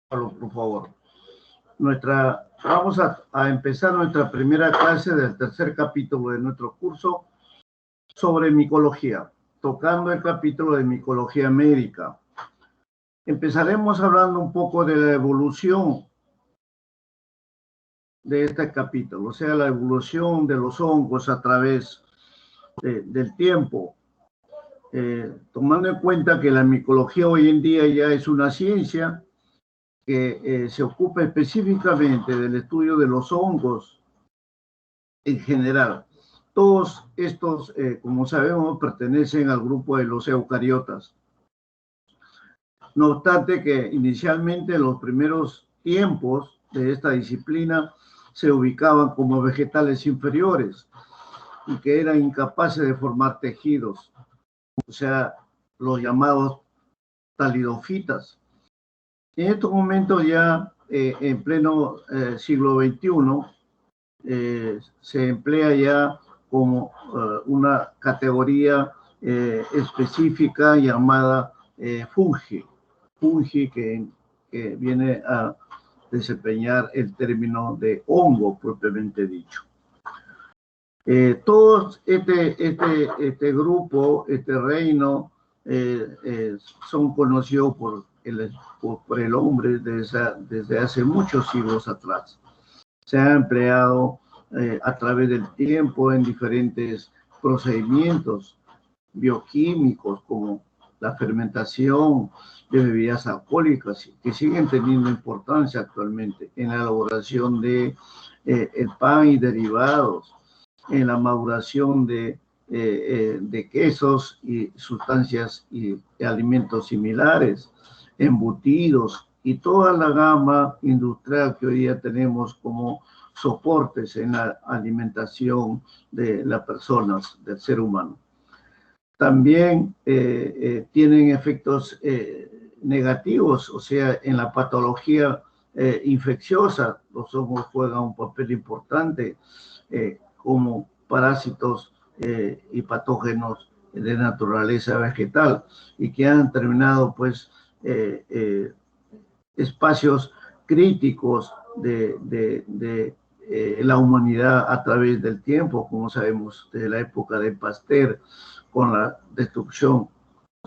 Por favor. Vamos a empezar nuestra primera clase del tercer capítulo de nuestro curso sobre micología, tocando el capítulo de micología médica. Empezaremos hablando un poco de la evolución de este capítulo, o sea, la evolución de los hongos a través del tiempo, tomando en cuenta que la micología hoy en día ya es una ciencia que se ocupa específicamente del estudio de los hongos en general. Todos estos, como sabemos, pertenecen al grupo de los eucariotas. No obstante que inicialmente en los primeros tiempos de esta disciplina se ubicaban como vegetales inferiores y que eran incapaces de formar tejidos, o sea, los llamados talidofitas. En estos momentos ya en pleno siglo XXI se emplea ya como una categoría específica llamada fungi que viene a desempeñar el término de hongo propiamente dicho. Todos este grupo, este reino, son conocidos por el hombre desde hace muchos siglos atrás. Se ha empleado a través del tiempo en diferentes procedimientos bioquímicos como la fermentación de bebidas alcohólicas que siguen teniendo importancia actualmente en la elaboración de el pan y derivados, en la maduración de quesos y sustancias y alimentos similares, embutidos y toda la gama industrial que hoy día tenemos como soportes en la alimentación de las personas, del ser humano. También tienen efectos negativos, o sea, en la patología infecciosa, los hongos juegan un papel importante como parásitos y patógenos de naturaleza vegetal y que han terminado pues espacios críticos de la humanidad a través del tiempo, como sabemos, desde la época de Pasteur, con la destrucción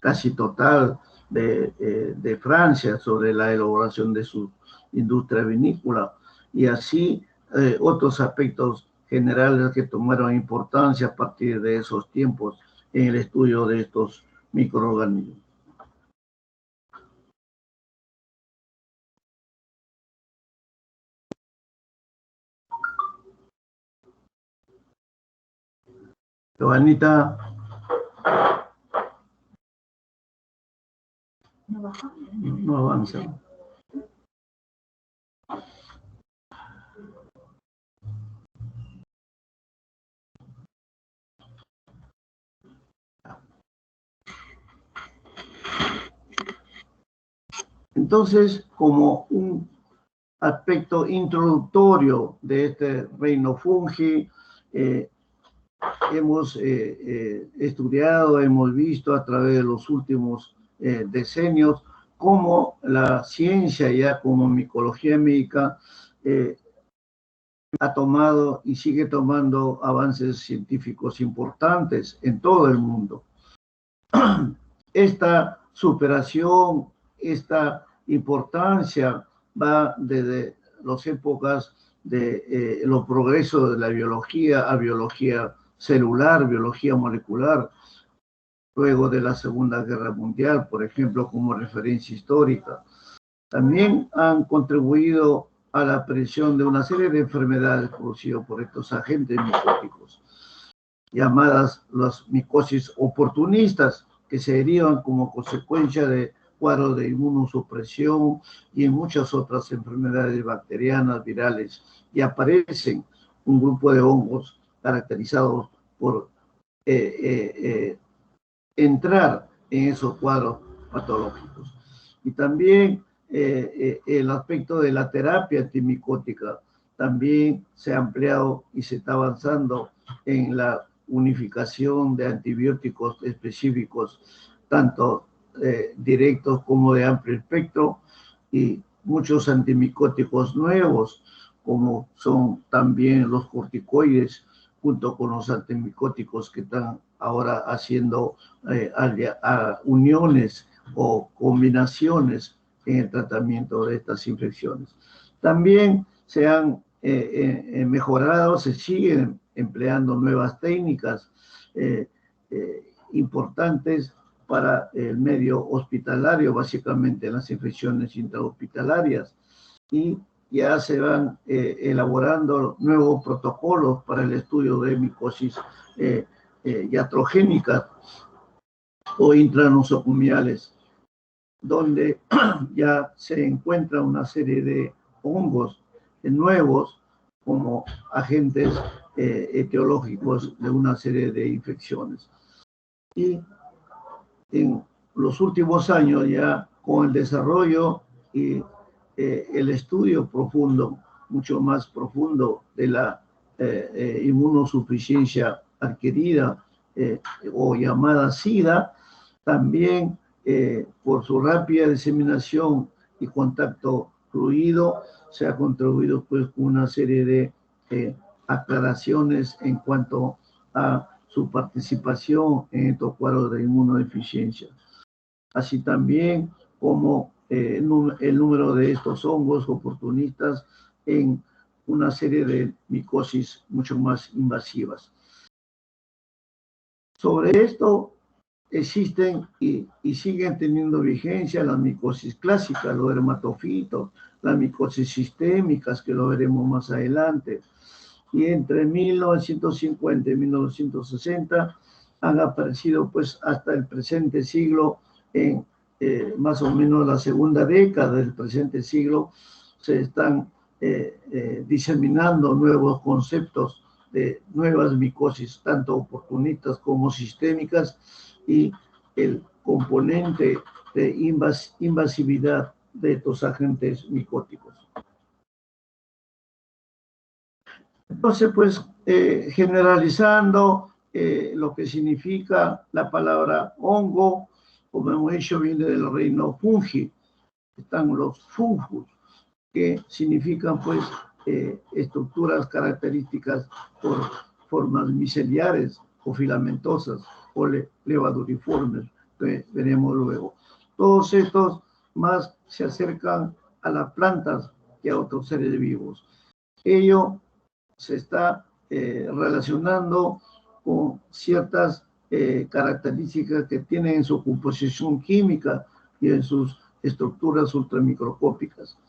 casi total de Francia sobre la elaboración de su industria vinícola, y así otros aspectos generales que tomaron importancia a partir de esos tiempos en el estudio de estos microorganismos. Joanita. No avanza. Entonces, como un aspecto introductorio de este reino fungi, hemos estudiado, hemos visto a través de los últimos decenios cómo la ciencia ya como micología médica ha tomado y sigue tomando avances científicos importantes en todo el mundo. Esta superación, esta importancia va desde las épocas de los progresos de la biología a biología celular, biología molecular, luego de la Segunda Guerra Mundial, por ejemplo, como referencia histórica. También han contribuido a la aparición de una serie de enfermedades producidas por estos agentes micóticos, llamadas las micosis oportunistas, que se derivan como consecuencia de cuadros de inmunosupresión y en muchas otras enfermedades bacterianas, virales, y aparecen un grupo de hongos caracterizados por entrar en esos cuadros patológicos. Y también el aspecto de la terapia antimicótica también se ha ampliado y se está avanzando en la unificación de antibióticos específicos, tanto directos como de amplio espectro, y muchos antimicóticos nuevos, como son también los corticoides, junto con los antimicóticos que están ahora haciendo uniones o combinaciones en el tratamiento de estas infecciones. También se han mejorado, se siguen empleando nuevas técnicas importantes para el medio hospitalario, básicamente las infecciones intrahospitalarias, y ya se van elaborando nuevos protocolos para el estudio de micosis iatrogénicas o intranosocomiales, donde ya se encuentra una serie de hongos nuevos como agentes etiológicos de una serie de infecciones. Y en los últimos años, ya con el desarrollo y el estudio profundo, mucho más profundo de la inmunosuficiencia adquirida o llamada SIDA, también por su rápida diseminación y contacto fluido, se ha contribuido pues con una serie de aclaraciones en cuanto a su participación en estos cuadros de inmunodeficiencia. Así también como el número de estos hongos oportunistas en una serie de micosis mucho más invasivas. Sobre esto existen y siguen teniendo vigencia las micosis clásicas, los dermatofitos, las micosis sistémicas, que lo veremos más adelante. Y entre 1950 y 1960 han aparecido pues hasta el presente siglo, en más o menos la segunda década del presente siglo, se están diseminando nuevos conceptos de nuevas micosis, tanto oportunistas como sistémicas, y el componente de invasividad de estos agentes micóticos. Entonces, pues, generalizando lo que significa la palabra hongo, como hemos dicho, viene del reino fungi. Están los fungus, que significan, pues, estructuras características por formas miceliares o filamentosas o levaduriformes, que veremos luego. Todos estos más se acercan a las plantas que a otros seres vivos. Ello se está relacionando con ciertas características que tienen en su composición química y en sus estructuras ultramicroscópicas.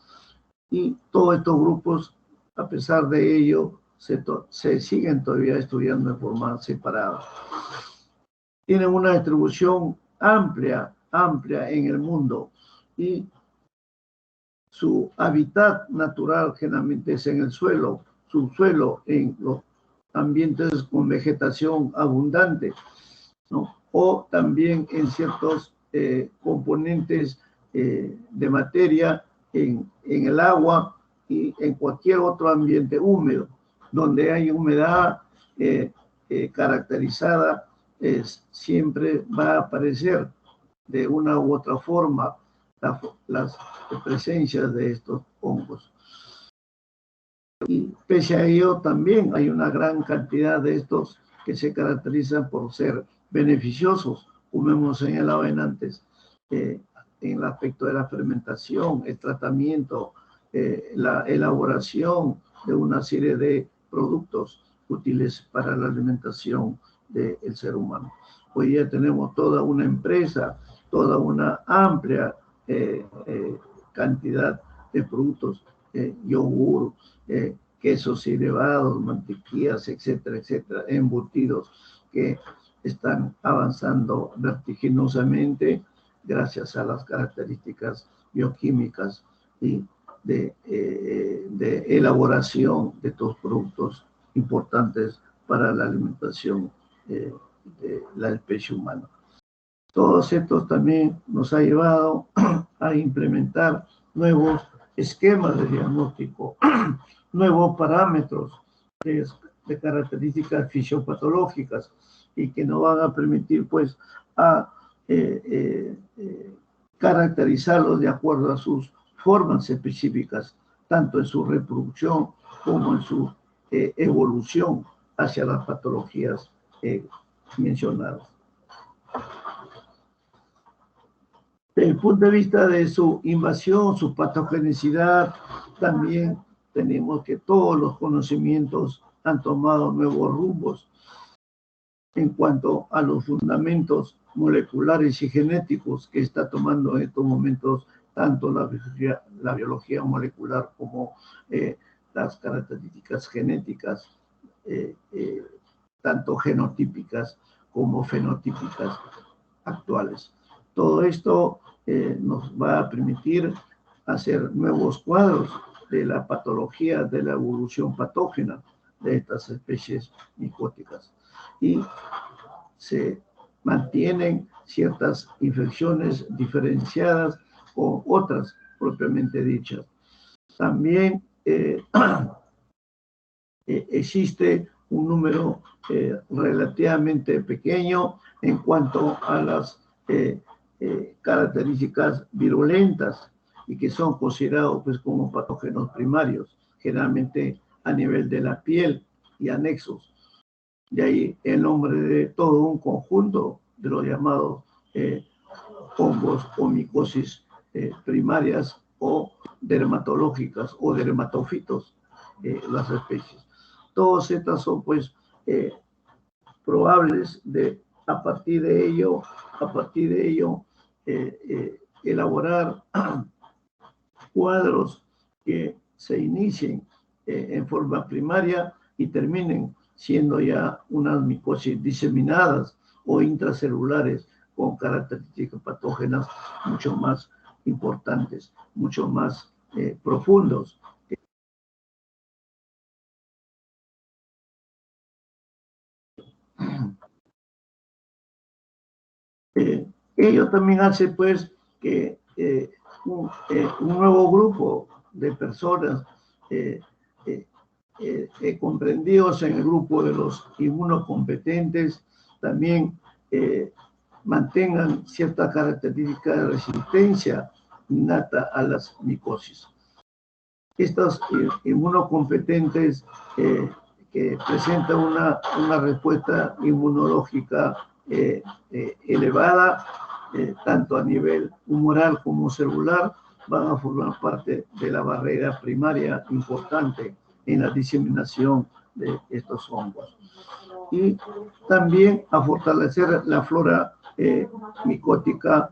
Y todos estos grupos, a pesar de ello, se siguen todavía estudiando en forma separada. Tienen una distribución amplia en el mundo, y su hábitat natural generalmente es en el suelo, subsuelo, en los ambientes con vegetación abundante, ¿no? O también en ciertos componentes de materia en el agua y en cualquier otro ambiente húmedo, donde hay humedad caracterizada, siempre va a aparecer de una u otra forma las presencias de estos hongos. Y pese a ello, también hay una gran cantidad de estos que se caracterizan por ser beneficiosos, como hemos señalado antes, en el aspecto de la fermentación, el tratamiento, la elaboración de una serie de productos útiles para la alimentación del ser humano. Hoy ya tenemos toda una empresa, toda una amplia cantidad de productos, yogur, quesos elevados, mantequillas, etcétera, etcétera, embutidos, que están avanzando vertiginosamente gracias a las características bioquímicas y de elaboración de estos productos importantes para la alimentación de la especie humana. Todos estos también nos ha llevado a implementar nuevos esquemas de diagnóstico, nuevos parámetros de características fisiopatológicas, y que nos van a permitir pues a caracterizarlos de acuerdo a sus formas específicas, tanto en su reproducción como en su evolución hacia las patologías mencionadas. Desde el punto de vista de su invasión, su patogenicidad, también tenemos que todos los conocimientos han tomado nuevos rumbos en cuanto a los fundamentos moleculares y genéticos que está tomando en estos momentos tanto la biología molecular como las características genéticas, tanto genotípicas como fenotípicas actuales. Todo esto nos va a permitir hacer nuevos cuadros de la patología, de la evolución patógena de estas especies micóticas. Y se mantienen ciertas infecciones diferenciadas con otras propiamente dichas. También existe un número relativamente pequeño en cuanto a las características virulentas y que son considerados pues, como patógenos primarios, generalmente a nivel de la piel y anexos. De ahí el nombre de todo un conjunto de los llamados hongos o micosis primarias o dermatológicas o dermatofitos, las especies. Todas estas son pues probables de a partir de ello elaborar cuadros que se inicien en forma primaria y terminen siendo ya unas micosis diseminadas o intracelulares con características patógenas mucho más importantes, mucho más profundos. Ello también hace pues que un nuevo grupo de personas comprendidos en el grupo de los inmunocompetentes también mantengan cierta característica de resistencia innata a las micosis. Estos inmunocompetentes que presentan una respuesta inmunológica elevada, tanto a nivel humoral como celular, van a formar parte de la barrera primaria importante en la diseminación de estos hongos. Y también a fortalecer la flora micótica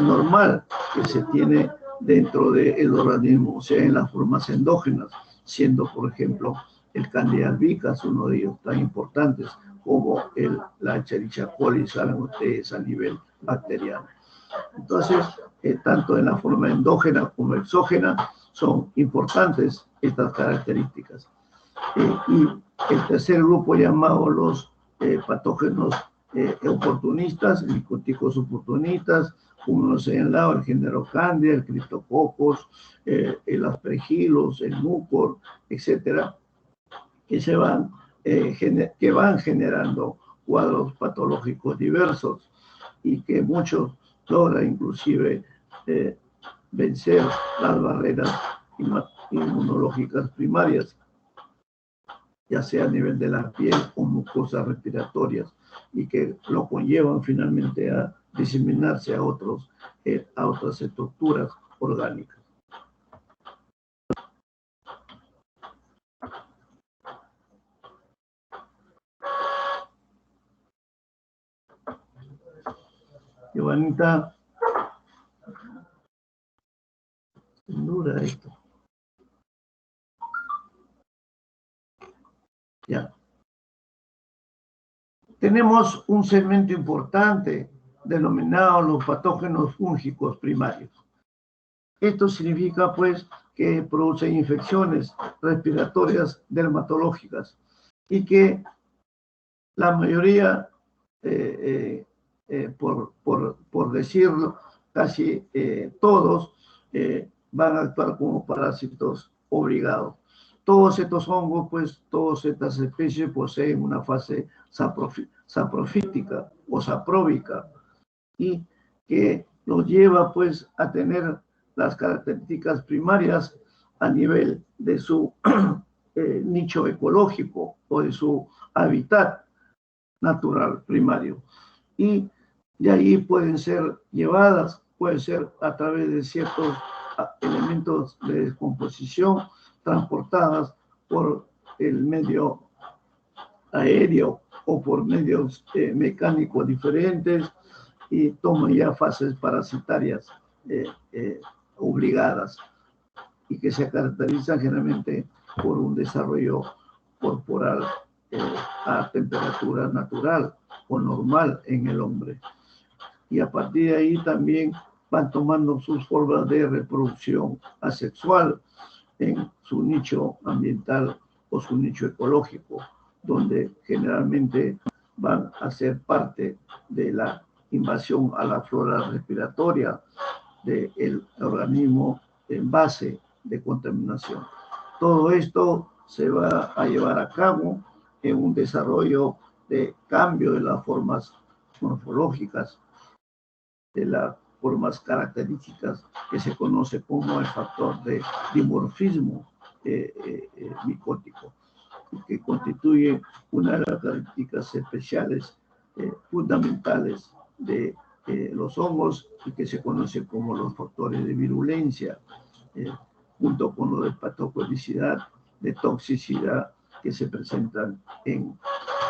normal que se tiene dentro del organismo, o sea, en las formas endógenas, siendo, por ejemplo, el Candida albicans uno de ellos tan importantes, como la Escherichia coli, saben ustedes, a nivel bacteriano. Entonces, tanto en la forma endógena como exógena, son importantes estas características. Y el tercer grupo llamado los patógenos oportunistas, micóticos oportunistas, como nos he señalado, el género Candida, el Cryptococcus, el Aspergillus, el Mucor, etcétera, que van generando cuadros patológicos diversos y que muchos logran inclusive vencer las barreras inmunológicas primarias, ya sea a nivel de la piel o mucosas respiratorias, y que lo conllevan finalmente a diseminarse a otras estructuras orgánicas. Giovanita, dura esto. Ya. Tenemos un segmento importante denominado los patógenos fúngicos primarios. Esto significa, pues, que producen infecciones respiratorias dermatológicas y que la mayoría, por decirlo, casi todos van a actuar como parásitos obligados. Todos estos hongos, pues, todas estas especies poseen una fase saprofítica o sapróbica y que los lleva, pues, a tener las características primarias a nivel de su nicho ecológico o de su hábitat natural primario. Y de ahí pueden ser llevadas, pueden ser a través de ciertos elementos de descomposición transportadas por el medio aéreo o por medios mecánicos diferentes y toman ya fases parasitarias obligadas y que se caracterizan generalmente por un desarrollo corporal a temperatura natural o normal en el hombre. Y a partir de ahí también van tomando sus formas de reproducción asexual en su nicho ambiental o su nicho ecológico, donde generalmente van a ser parte de la invasión a la flora respiratoria del organismo en base de contaminación. Todo esto se va a llevar a cabo en un desarrollo de cambio de las formas morfológicas, de las formas características que se conoce como el factor de dimorfismo micótico, que constituye una de las características especiales fundamentales de los hongos y que se conoce como los factores de virulencia, junto con lo de patogenicidad, de toxicidad que se presentan en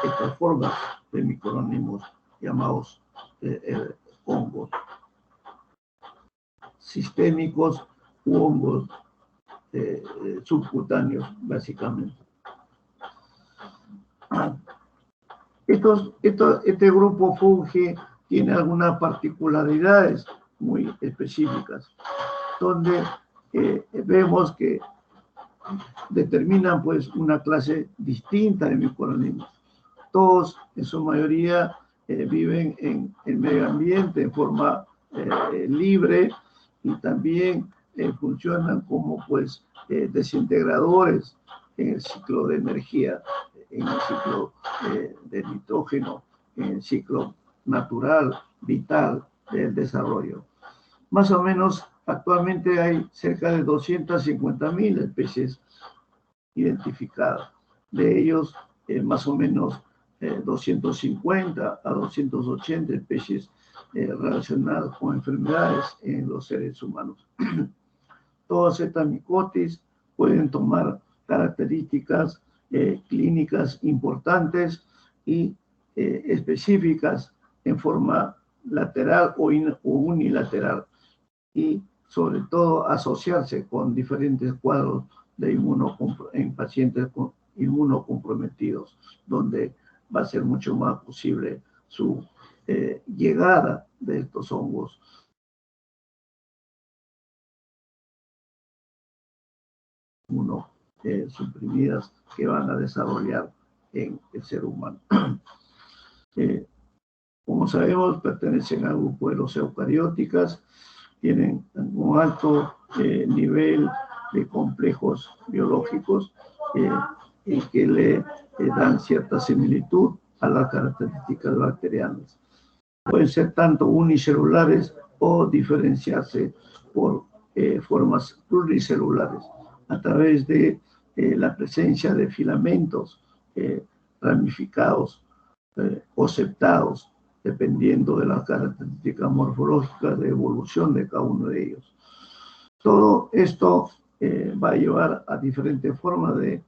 estas formas de microorganismos llamados hongos sistémicos u hongos subcutáneos, básicamente. Este grupo fungi tiene algunas particularidades muy específicas, donde vemos que determinan pues una clase distinta de microorganismos. Todos, en su mayoría, viven en el medio ambiente en forma libre y también funcionan como pues desintegradores en el ciclo de energía, en el ciclo de nitrógeno, en el ciclo natural, vital del desarrollo. Más o menos, actualmente hay cerca de 250.000 especies identificadas. De ellos, más o menos 250 a 280 especies relacionadas con enfermedades en los seres humanos. Todas estas micotis pueden tomar características clínicas importantes y específicas en forma lateral o unilateral y sobre todo asociarse con diferentes cuadros de en pacientes inmunocomprometidos, donde va a ser mucho más posible su llegada de estos hongos suprimidas que van a desarrollar en el ser humano. Como sabemos, pertenecen al grupo de los eucarióticas, tienen un alto nivel de complejos biológicos y que le dan cierta similitud a las características bacterianas. Pueden ser tanto unicelulares o diferenciarse por formas pluricelulares a través de la presencia de filamentos ramificados o septados, dependiendo de las características morfológicas de evolución de cada uno de ellos. Todo esto va a llevar a diferentes formas de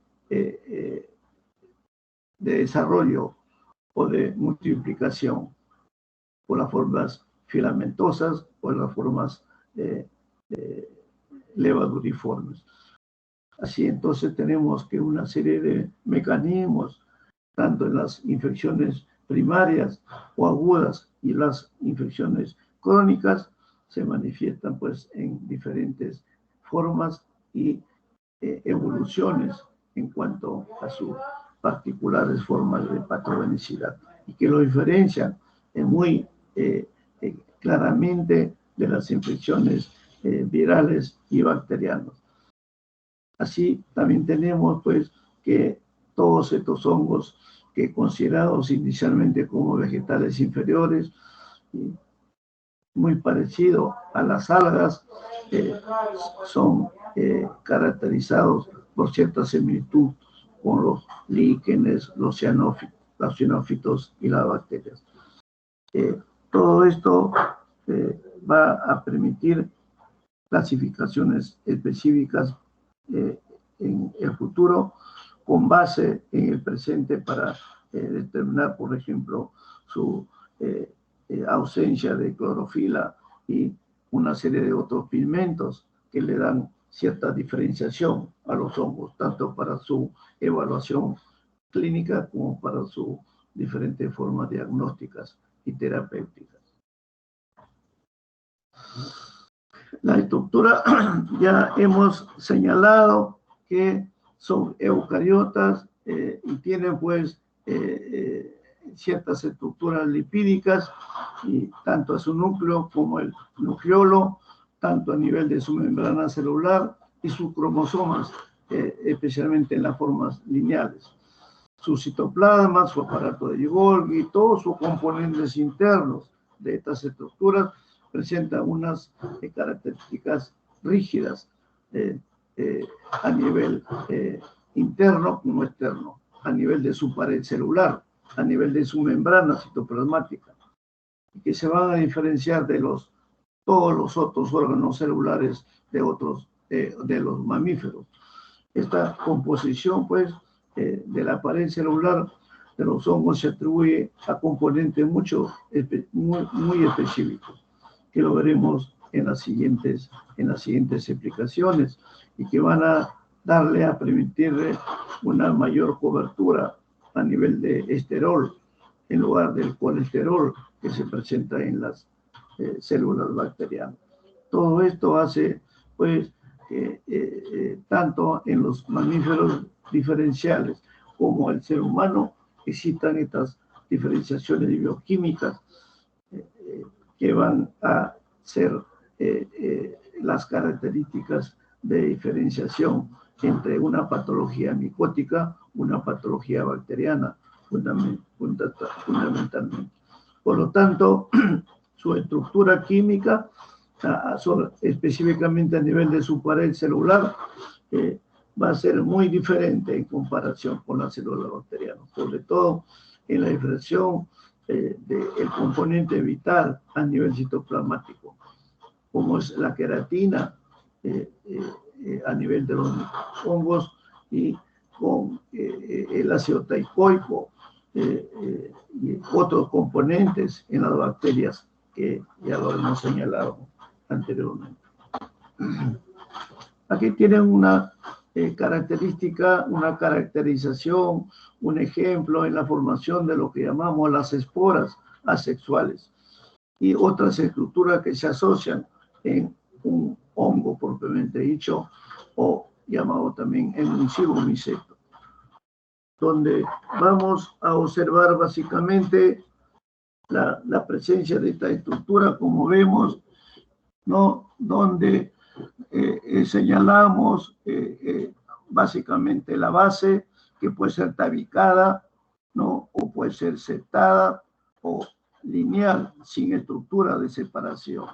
desarrollo o de multiplicación, por las formas filamentosas o las formas levaduriformes. Así entonces tenemos que una serie de mecanismos, tanto en las infecciones primarias o agudas y las infecciones crónicas, se manifiestan pues en diferentes formas y evoluciones en cuanto a sus particulares formas de patogenicidad y que lo diferencian muy claramente de las infecciones virales y bacterianas. Así también tenemos pues que todos estos hongos que considerados inicialmente como vegetales inferiores, muy parecido a las algas, son caracterizados por cierta similitud con los líquenes, los cianófitos y las bacterias. Todo esto va a permitir clasificaciones específicas en el futuro con base en el presente para determinar, por ejemplo, su ausencia de clorofila y una serie de otros pigmentos que le dan cierta diferenciación a los hongos, tanto para su evaluación clínica como para sus diferentes formas diagnósticas y terapéuticas. La estructura ya hemos señalado que son eucariotas y tienen pues ciertas estructuras lipídicas, y tanto a su núcleo como el nucleolo, tanto a nivel de su membrana celular y sus cromosomas, especialmente en las formas lineales. Su citoplasma, su aparato de Golgi, todos sus componentes internos de estas estructuras presentan unas características rígidas a nivel interno como externo, a nivel de su pared celular, a nivel de su membrana citoplasmática, y que se van a diferenciar de todos los otros órganos celulares de los mamíferos. Esta composición, pues, de la pared celular de los hongos se atribuye a componentes muy específicos, que lo veremos en las siguientes explicaciones, y que van a permitirle una mayor cobertura a nivel de esterol en lugar del colesterol que se presenta en las células bacterianas. Todo esto hace pues que tanto en los mamíferos diferenciales como el ser humano existan estas diferenciaciones bioquímicas que van a ser las características de diferenciación entre una patología micótica, una patología bacteriana, fundamentalmente. Por lo tanto, su estructura química, específicamente a nivel de su pared celular, va a ser muy diferente en comparación con la célula bacteriana, sobre todo en la diferenciación del componente vital a nivel citoplasmático, como es la queratina a nivel de los hongos, y con el ácido teicoico y otros componentes en las bacterias que ya lo hemos señalado anteriormente. Aquí tienen una característica, una caracterización, un ejemplo en la formación de lo que llamamos las esporas asexuales y otras estructuras que se asocian en un hongo propiamente dicho, o llamado también en un miceto, donde vamos a observar básicamente la presencia de esta estructura, como vemos, ¿no? Donde señalamos básicamente la base, que puede ser tabicada, ¿no? O puede ser septada o lineal, sin estructura de separación.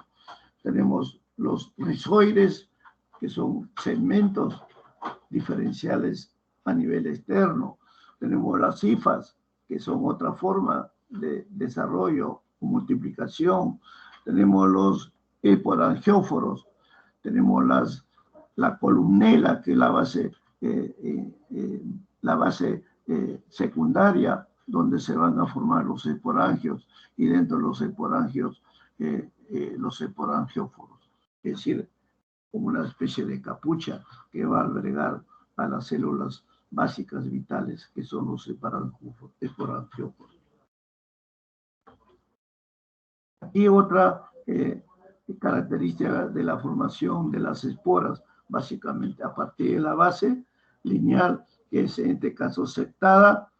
Tenemos los rizoides, que son segmentos diferenciales a nivel externo. Tenemos las hifas, que son otra forma de desarrollo o multiplicación. Tenemos los eporangióforos, tenemos la columnela, que es la base secundaria, donde se van a formar los esporangios, y dentro de los esporangios, los eporangióforos, es decir, como una especie de capucha que va a albergar a las células básicas vitales, que son los eporangióforos. Y otra característica de la formación de las esporas, básicamente a partir de la base lineal, que es en este caso septada,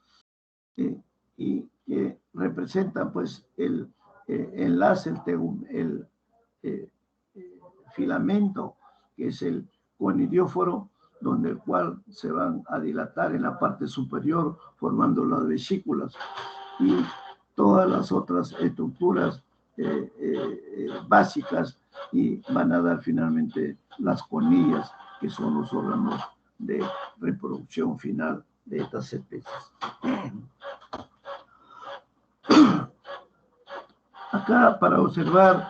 y que representa pues el enlace, el filamento, que es el conidióforo, donde el cual se van a dilatar en la parte superior formando las vesículas, y todas las otras estructuras básicas y van a dar finalmente las conillas, que son los órganos de reproducción final de estas especies. Acá, para observar,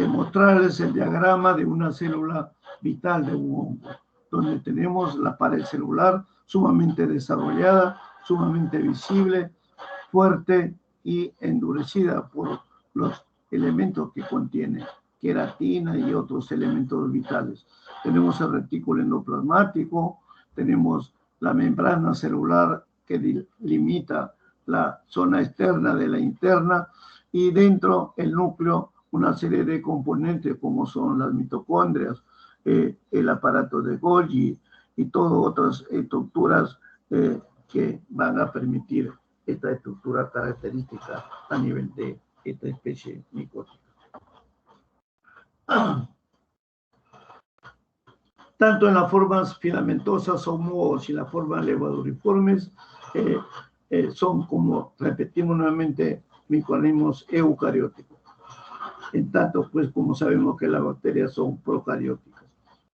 mostrarles el diagrama de una célula vital de un hongo, donde tenemos la pared celular sumamente desarrollada, sumamente visible, fuerte y endurecida por los elementos que contiene, queratina y otros elementos vitales. Tenemos el retículo endoplasmático, tenemos la membrana celular que limita la zona externa de la interna, y dentro el núcleo una serie de componentes como son las mitocondrias, el aparato de Golgi y todas otras estructuras que van a permitir esta estructura característica a nivel de esta especie micótica. Tanto en las formas filamentosas o mohos y las formas levaduriformes son, como repetimos nuevamente, microorganismos eucarióticos. En tanto, pues, como sabemos que las bacterias son procarióticas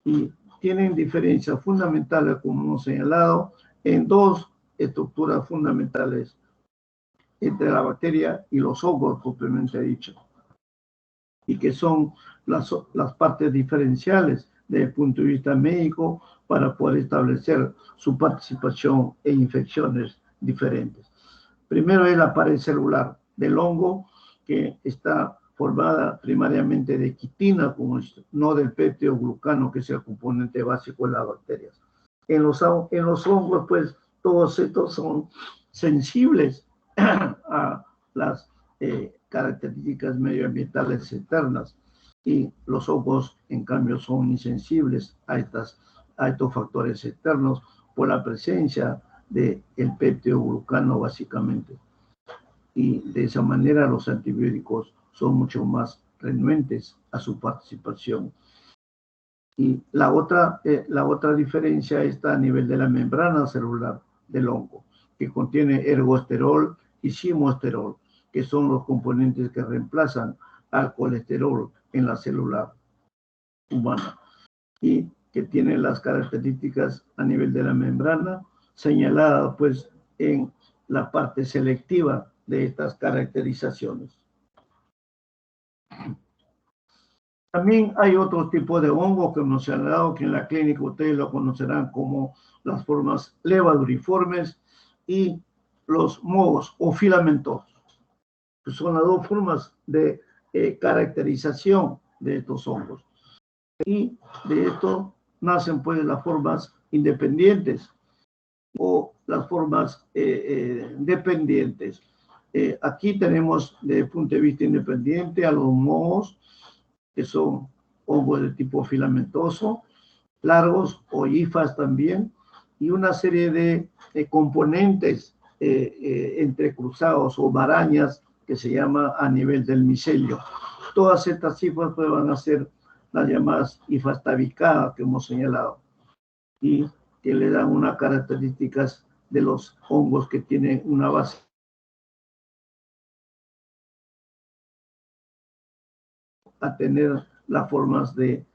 y tienen diferencias fundamentales, como hemos señalado, en dos estructuras fundamentales entre la bacteria y los hongos, propiamente dicho, y que son las partes diferenciales desde el punto de vista médico para poder establecer su participación en infecciones diferentes. Primero es la pared celular del hongo, que está formada primariamente de quitina, no del peptidoglucano, que es el componente básico de las bacterias. En los hongos, pues, todos estos son sensibles a las características medioambientales externas, y los hongos, en cambio, son insensibles a estos factores externos por la presencia del peptidoglucano, básicamente. Y de esa manera los antibióticos son mucho más renuentes a su participación. Y la otra diferencia está a nivel de la membrana celular del hongo, que contiene ergosterol y simosterol, que son los componentes que reemplazan al colesterol en la célula humana, y que tienen las características a nivel de la membrana señaladas, pues, en la parte selectiva de estas caracterizaciones. También hay otros tipos de hongos que hemos señalado, que en la clínica ustedes lo conocerán como las formas levaduriformes y los mohos o filamentosos, que son las dos formas de caracterización de estos hongos. Y de esto nacen, pues, las formas independientes o las formas dependientes. Aquí tenemos, desde el punto de vista independiente, a los mohos, que son hongos de tipo filamentoso, largos o hifas también, y una serie de componentes entrecruzados o marañas que se llama a nivel del micelio. Todas estas hifas, pues, van a ser las llamadas hifas tabicadas que hemos señalado, y que le dan unas características de los hongos que tienen una base a tener las formas de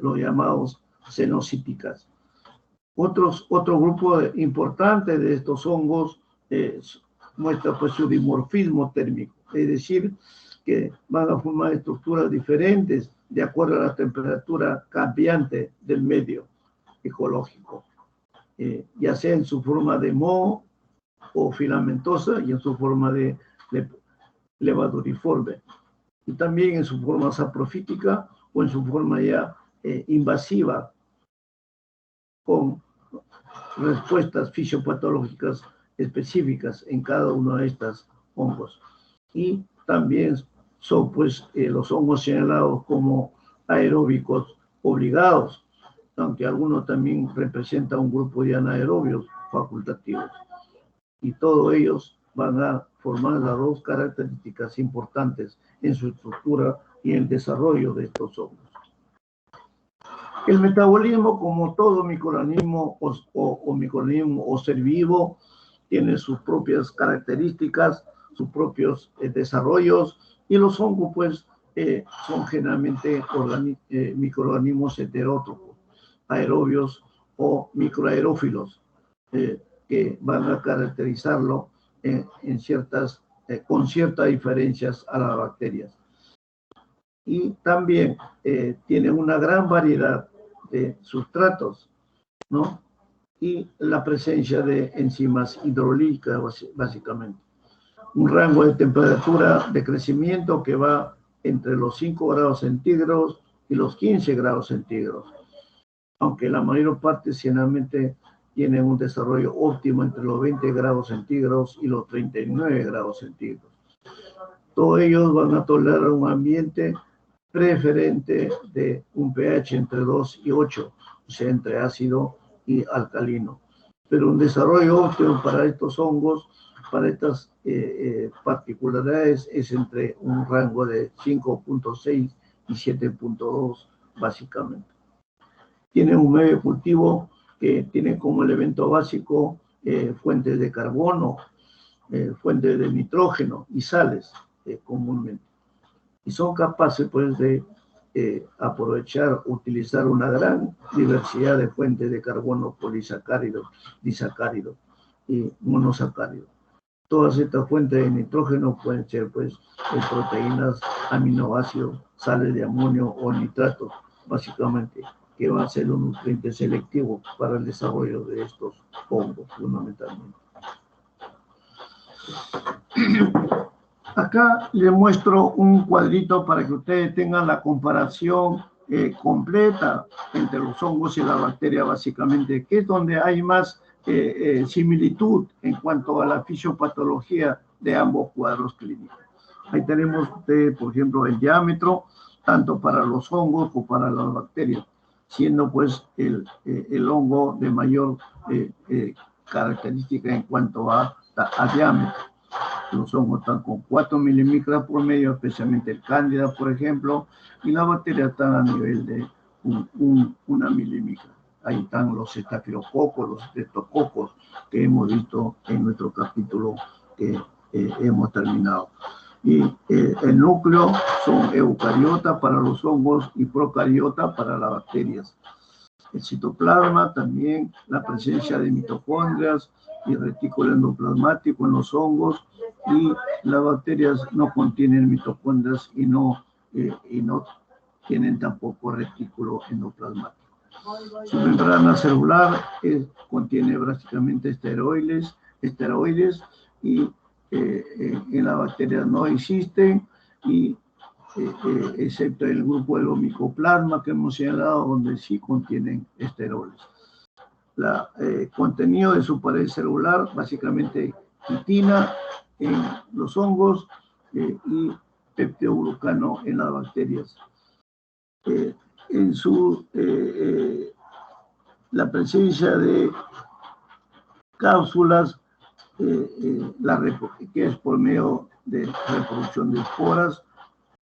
los llamados cenocíticas. Otro grupo importante de estos hongos muestra, pues, su dimorfismo térmico, es decir, que van a formar estructuras diferentes de acuerdo a la temperatura cambiante del medio ecológico, ya sea en su forma de moho o filamentosa y en su forma de levaduriforme, y también en su forma saprofítica o en su forma ya invasiva, con respuestas fisiopatológicas específicas en cada uno de estos hongos. Y también son, pues, los hongos señalados como aeróbicos obligados, aunque algunos también representan un grupo de anaerobios facultativos. Y todos ellos van a formar las dos características importantes en su estructura y en el desarrollo de estos hongos. El metabolismo, como todo microorganismo o microorganismo o ser vivo, tiene sus propias características, sus propios desarrollos, y los hongos, pues, son generalmente microorganismos heterótrofos, aerobios o microaerófilos, que van a caracterizarlo con ciertas diferencias a las bacterias. Y también tiene una gran variedad de sustratos, ¿no? Y la presencia de enzimas hidrolíticas, básicamente. Un rango de temperatura de crecimiento que va entre los 5 grados centígrados y los 15 grados centígrados, aunque la mayor parte generalmente tienen un desarrollo óptimo entre los 20 grados centígrados y los 39 grados centígrados. Todos ellos van a tolerar un ambiente preferente de un pH entre 2 y 8, o sea, entre ácido y alcalino. Pero un desarrollo óptimo para estos hongos, para estas particularidades, es entre un rango de 5.6 y 7.2, básicamente. Tiene un medio de cultivo que tiene como elemento básico fuentes de carbono, fuentes de nitrógeno y sales comúnmente. Y son capaces, pues, de aprovechar, utilizar una gran diversidad de fuentes de carbono polisacáridos, disacáridos y monosacáridos. Todas estas fuentes de nitrógeno pueden ser, pues, proteínas, aminoácidos, sales de amonio o nitratos, básicamente, que va a ser un nutriente selectivo para el desarrollo de estos hongos, fundamentalmente. Acá les muestro un cuadrito para que ustedes tengan la comparación completa entre los hongos y la bacteria, básicamente, que es donde hay más similitud en cuanto a la fisiopatología de ambos cuadros clínicos. Ahí tenemos ustedes, por ejemplo, el diámetro, tanto para los hongos como para las bacterias, siendo pues el hongo de mayor característica en cuanto a diámetro. Los hongos están con 4 milimicras por medio, especialmente el cándida, por ejemplo, y las bacterias están a nivel de 1 milimicra. Ahí están los estafilococos, los estreptococos que hemos visto en nuestro capítulo que hemos terminado. Y el núcleo son eucariotas para los hongos y procariotas para las bacterias. El citoplasma también, la presencia de mitocondrias y retículo endoplasmático en los hongos, y las bacterias no contienen mitocondrias y no tienen tampoco retículo endoplasmático. Su membrana celular contiene básicamente esteroides y en las bacterias no existen, y excepto el grupo del omicoplasma que hemos señalado, donde sí contienen esteroles. El contenido de su pared celular, básicamente quitina en los hongos y peptidoglucano en las bacterias. La presencia de cápsulas, que es por medio de reproducción de esporas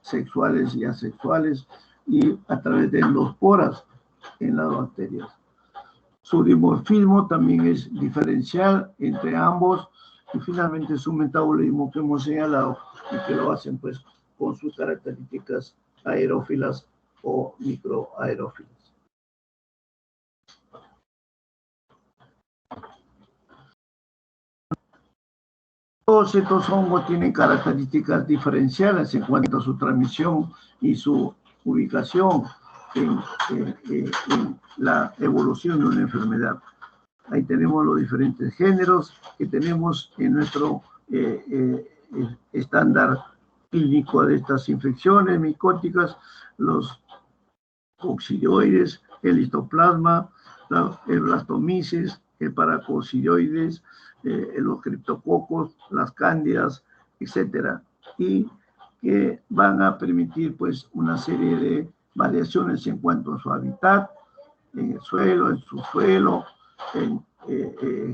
sexuales y asexuales, y a través de endosporas en las bacterias. Su dimorfismo también es diferencial entre ambos, y finalmente su metabolismo que hemos señalado, y que lo hacen pues con sus características aerófilas o microaerófilas. Todos estos hongos tienen características diferenciales en cuanto a su transmisión y su ubicación en la evolución de una enfermedad. Ahí tenemos los diferentes géneros que tenemos en nuestro estándar clínico de estas infecciones micóticas: los coccidioides, el histoplasma, el blastomyces, el paracoccidioides, los criptococos, las cándidas, etcétera, y que van a permitir pues una serie de variaciones en cuanto a su hábitat, en el suelo, en su suelo,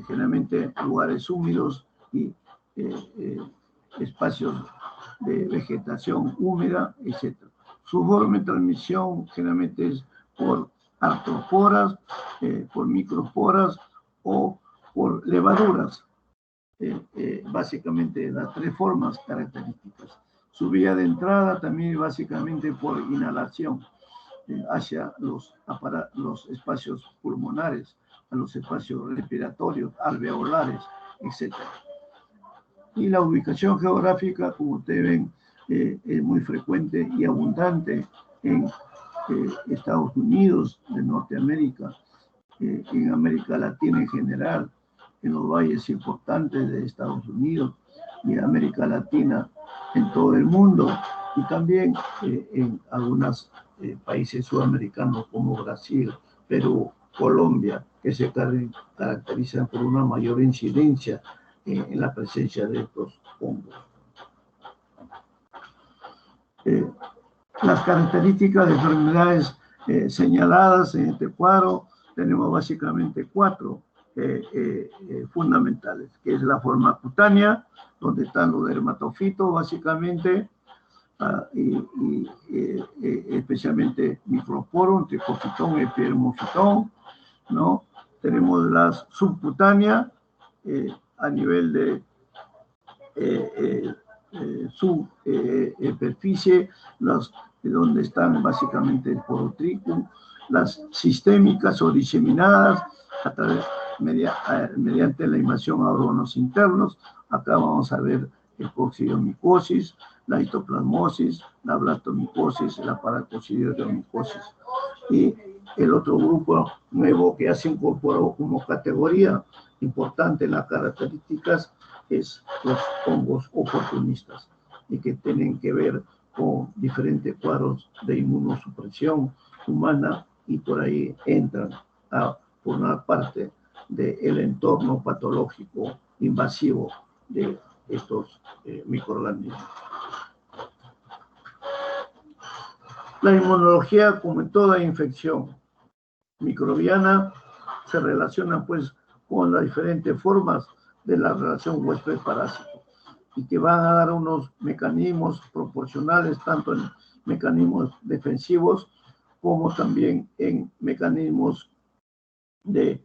generalmente lugares húmedos y espacios de vegetación húmeda, etc. Su forma de transmisión generalmente es por artroporas, por microporas o por levaduras. Básicamente las tres formas características. Su vía de entrada también básicamente por inhalación hacia los espacios pulmonares, a los espacios respiratorios, alveolares, etc. Y la ubicación geográfica, como ustedes ven, es muy frecuente y abundante en Estados Unidos de Norteamérica, en América Latina en general, en los valles importantes de Estados Unidos y América Latina en todo el mundo, y también en algunos países sudamericanos como Brasil, Perú, Colombia, que se caracterizan por una mayor incidencia en la presencia de estos hongos. Las características de enfermedades señaladas en este cuadro, tenemos básicamente 4 fundamentales, que es la forma cutánea, donde están los dermatofitos básicamente, especialmente microsporum, tricofitón, epidermofitón, ¿no? Tenemos las subcutáneas a nivel de superficie, donde están básicamente el porotricum, las sistémicas o diseminadas a través, mediante la invasión a órganos internos. Acá vamos a ver el coccidiomicosis, la histoplasmosis, la blastomicosis, la paracoccidiomicosis. Y el otro grupo nuevo que ya se incorporó como categoría importante en las características es los hongos oportunistas, y que tienen que ver con diferentes cuadros de inmunosupresión humana, y por ahí entran a formar parte del entorno patológico invasivo de estos microorganismos. La inmunología, como en toda infección microbiana, se relaciona pues con las diferentes formas de la relación huésped-parásito, y que van a dar unos mecanismos proporcionales tanto en mecanismos defensivos como también en mecanismos de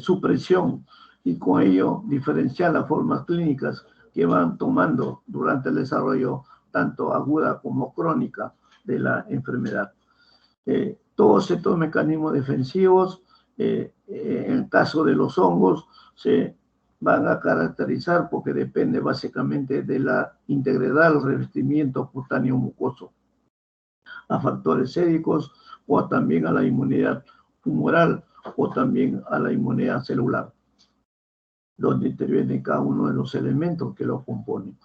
supresión, y con ello diferenciar las formas clínicas que van tomando durante el desarrollo tanto aguda como crónica de la enfermedad. Todos estos mecanismos defensivos, en el caso de los hongos, se van a caracterizar porque depende básicamente de la integridad del revestimiento cutáneo mucoso, a factores séricos o también a la inmunidad humoral o también a la inmunidad celular, donde intervienen cada uno de los elementos que lo componen.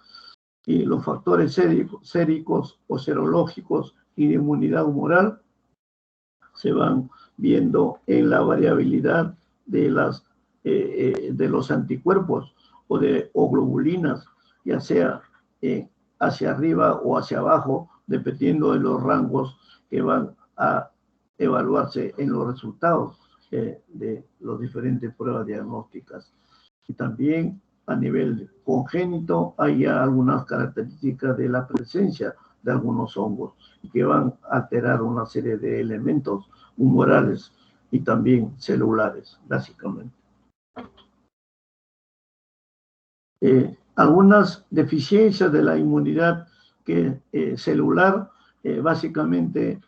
Y los factores séricos o serológicos y de inmunidad humoral se van viendo en la variabilidad de los anticuerpos o globulinas, ya sea hacia arriba o hacia abajo, dependiendo de los rangos que van a evaluarse en los resultados de las diferentes pruebas diagnósticas. Y también a nivel congénito hay ya algunas características de la presencia de algunos hongos que van a alterar una serie de elementos humorales y también celulares, básicamente. Algunas deficiencias de la inmunidad celular, básicamente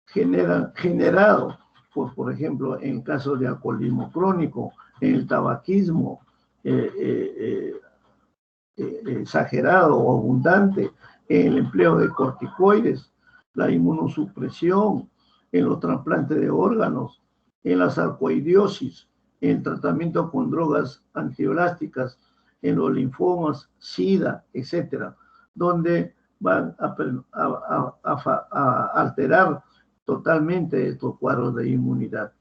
generado por ejemplo, en casos de alcoholismo crónico, en el tabaquismo exagerado o abundante, en el empleo de corticoides, la inmunosupresión, en los trasplantes de órganos, en la sarcoidosis, en el tratamiento con drogas antieblásticas, en los linfomas, SIDA, etcétera, donde van a alterar totalmente estos cuadros de inmunidad.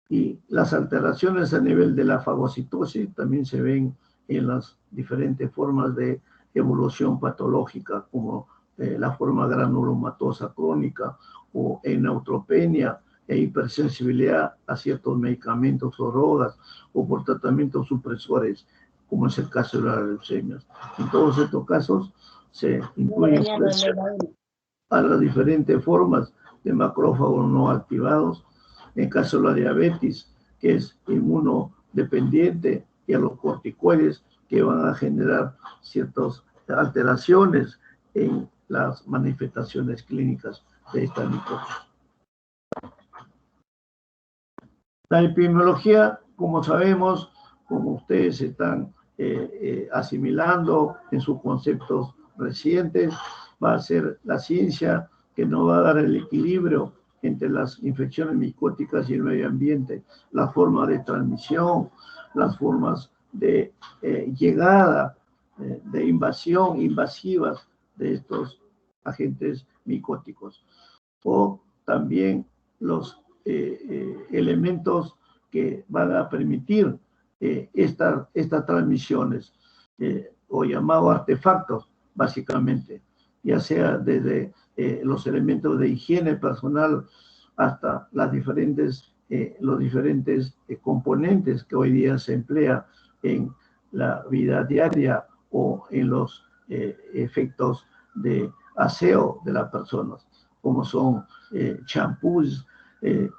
Y las alteraciones a nivel de la fagocitosis también se ven en las diferentes formas de evolución patológica, como la forma granulomatosa crónica o en neutropenia e hipersensibilidad a ciertos medicamentos o drogas, o por tratamientos supresores, como es el caso de las leucemias. En todos estos casos se incluyen a las diferentes formas de macrófagos no activados, en caso de la diabetes, que es inmunodependiente, y a los corticoides, que van a generar ciertos alteraciones en las manifestaciones clínicas de esta micosis. La epidemiología, como sabemos, como ustedes están asimilando en sus conceptos recientes, va a ser la ciencia que nos va a dar el equilibrio entre las infecciones micóticas y el medio ambiente, la forma de transmisión, las formas de llegada, de invasión, invasivas de estos agentes micóticos, o también los elementos que van a permitir estas transmisiones, o llamados artefactos, básicamente, ya sea desde los elementos de higiene personal hasta los diferentes componentes que hoy día se emplean en la vida diaria o en los efectos de aseo de las personas, como son champús,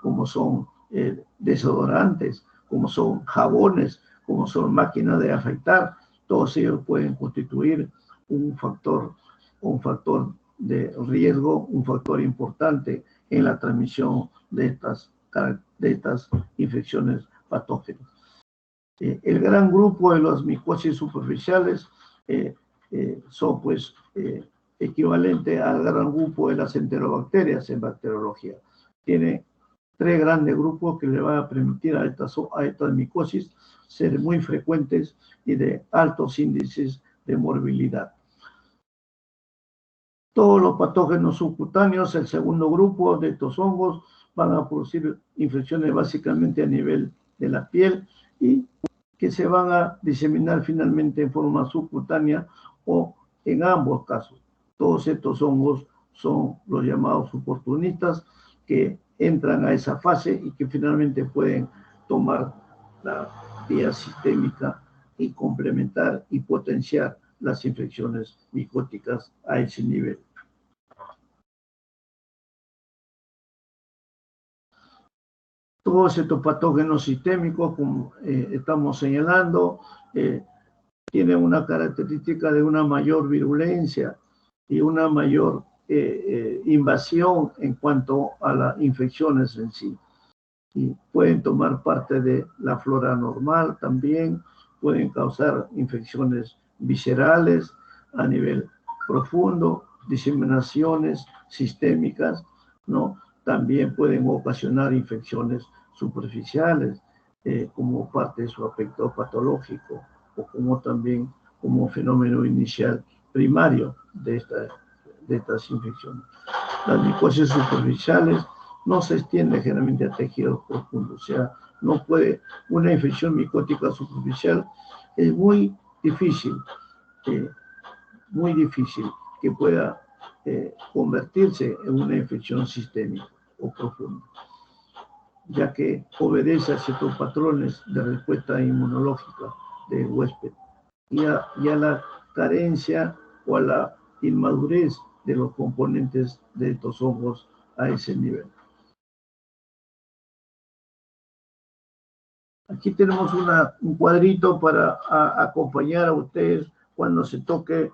como son desodorantes, como son jabones, como son máquinas de afeitar. Todos ellos pueden constituir un factor de riesgo, un factor importante en la transmisión de estas infecciones patógenas. El gran grupo de las micosis superficiales son pues equivalente al gran grupo de las enterobacterias en bacteriología. Tiene 3 grandes grupos que le van a permitir a estas micosis ser muy frecuentes y de altos índices de morbilidad. Todos los patógenos subcutáneos, el segundo grupo de estos hongos, van a producir infecciones básicamente a nivel de la piel y que se van a diseminar finalmente en forma subcutánea o en ambos casos. Todos estos hongos son los llamados oportunistas que entran a esa fase y que finalmente pueden tomar la vía sistémica y complementar y potenciar las infecciones micóticas a ese nivel. Todos estos patógenos sistémicos, como estamos señalando, tienen una característica de una mayor virulencia y una mayor invasión en cuanto a las infecciones en sí. Y pueden tomar parte de la flora normal también, pueden causar infecciones viscerales a nivel profundo, diseminaciones sistémicas, ¿no? También pueden ocasionar infecciones superficiales como parte de su aspecto patológico o como también como fenómeno inicial primario de estas infecciones. Las micosis superficiales no se extiende generalmente a tejidos profundos, o sea, no puede, una infección micótica superficial es muy difícil que pueda convertirse en una infección sistémica o profunda, ya que obedece a ciertos patrones de respuesta inmunológica del huésped y a la carencia o a la inmadurez de los componentes de estos hongos a ese nivel. Aquí tenemos un cuadrito para acompañar a ustedes cuando se toque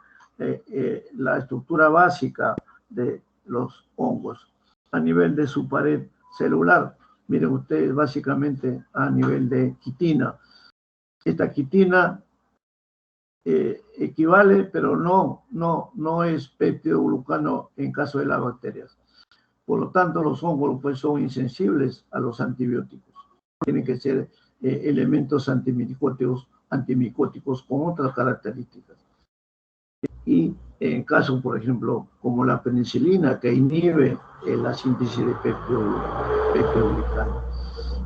la estructura básica de los hongos a nivel de su pared celular. Miren ustedes, básicamente a nivel de quitina. Esta quitina equivale, pero no es peptidoglucano en caso de las bacterias. Por lo tanto, los hongos pues, son insensibles a los antibióticos. Tienen que ser elementos antimicóticos con otras características. Y en casos, por ejemplo, como la penicilina, que inhibe la síntesis de peptidoglucano.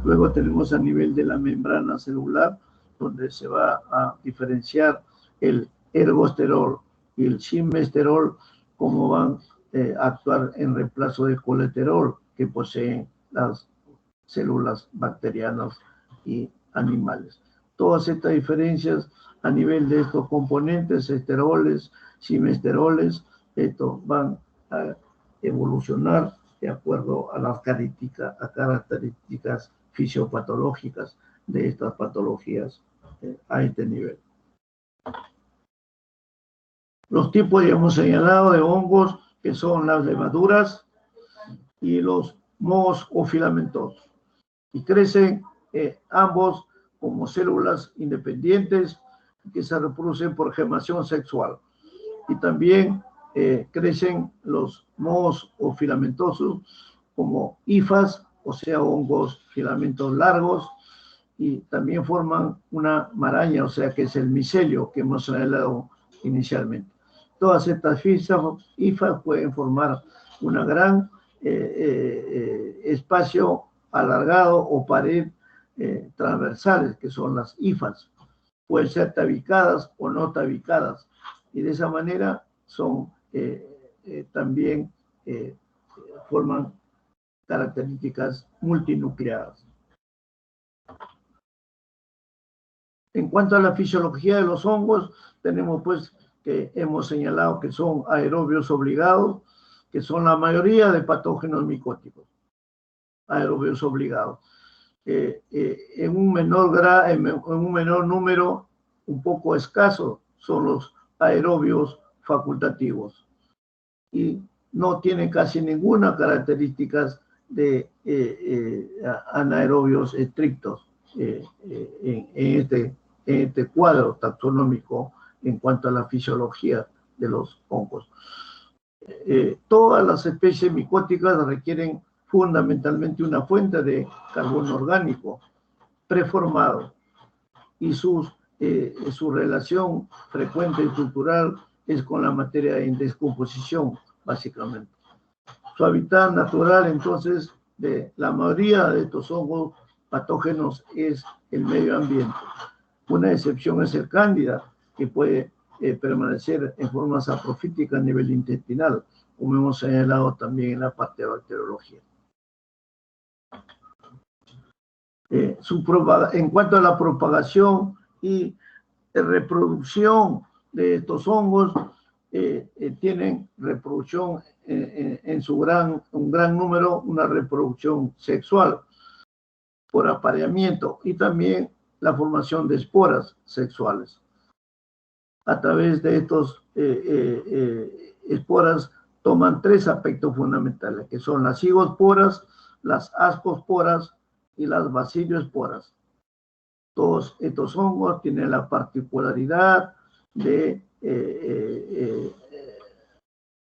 Luego tenemos a nivel de la membrana celular, donde se va a diferenciar el ergosterol y el silmesterol, cómo van a actuar en reemplazo del colesterol que poseen las células bacterianas y animales. Todas estas diferencias a nivel de estos componentes, esteroles, silmesteroles, van a evolucionar de acuerdo a las características fisiopatológicas de estas patologías a este nivel. Los tipos ya hemos señalado de hongos, que son las levaduras y los mohos o filamentosos. Y crecen ambos como células independientes que se reproducen por gemación sexual. Y también crecen los mohos o filamentosos como hifas, o sea, hongos filamentos largos, y también forman una maraña, o sea, que es el micelio que hemos señalado inicialmente. Todas estas hifas pueden formar una gran espacio alargado o pared transversales, que son las hifas. Pueden ser tabicadas o no tabicadas, y de esa manera son también forman características multinucleadas. En cuanto a la fisiología de los hongos, tenemos pues que hemos señalado que son aerobios obligados, que son la mayoría de patógenos micóticos, aerobios obligados. En un menor número, un poco escaso, son los aerobios facultativos y no tienen casi ninguna característica de anaerobios estrictos en este cuadro taxonómico en cuanto a la fisiología de los hongos. Todas las especies micóticas requieren fundamentalmente una fuente de carbono orgánico preformado y su relación frecuente y estructural es con la materia en descomposición, básicamente. Su hábitat natural, entonces, de la mayoría de estos hongos patógenos es el medio ambiente. Una excepción es el cándida, que puede permanecer en forma saprofítica a nivel intestinal, como hemos señalado también en la parte de bacteriología. En cuanto a la propagación y reproducción de estos hongos, tienen reproducción en un gran número, una reproducción sexual por apareamiento y también la formación de esporas sexuales. A través de estos esporas toman tres aspectos fundamentales, que son las cigosporas, las ascosporas y las baciliosporas. Todos estos hongos tienen la particularidad de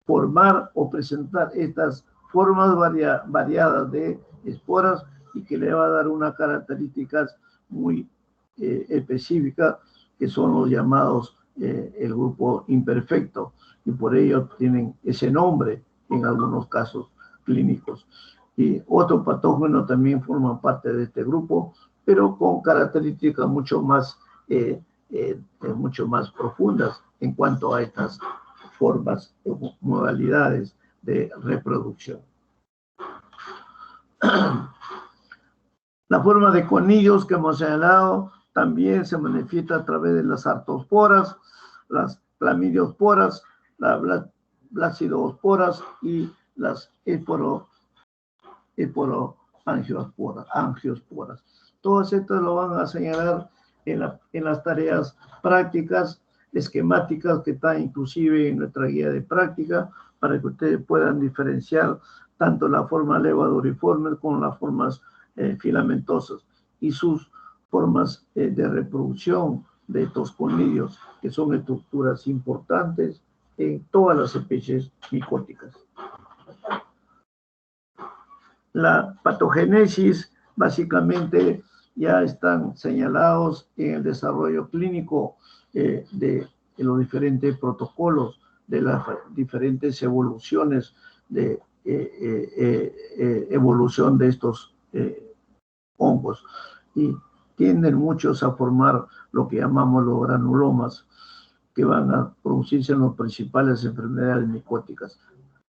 formar o presentar estas formas variadas de esporas y que le va a dar unas características muy específicas, que son los llamados el grupo imperfecto, y por ello tienen ese nombre en algunos casos clínicos. Y otros patógenos también forman parte de este grupo, pero con características mucho más profundas en cuanto a estas formas o modalidades de reproducción. La forma de conillos que hemos señalado también se manifiesta a través de las artosporas, las clamidiosporas, las blasidiosporas y las angiosporas. Todas estas lo van a señalar en las tareas prácticas, esquemáticas, que están inclusive en nuestra guía de práctica, para que ustedes puedan diferenciar tanto la forma levaduriforme como las formas filamentosas y sus formas de reproducción de estos conillos, que son estructuras importantes en todas las especies micóticas. La patogénesis, básicamente, ya están señalados en el desarrollo clínico de los diferentes protocolos, de las diferentes evoluciones de evolución de estos hongos, y tienden muchos a formar lo que llamamos los granulomas, que van a producirse en las principales enfermedades micóticas,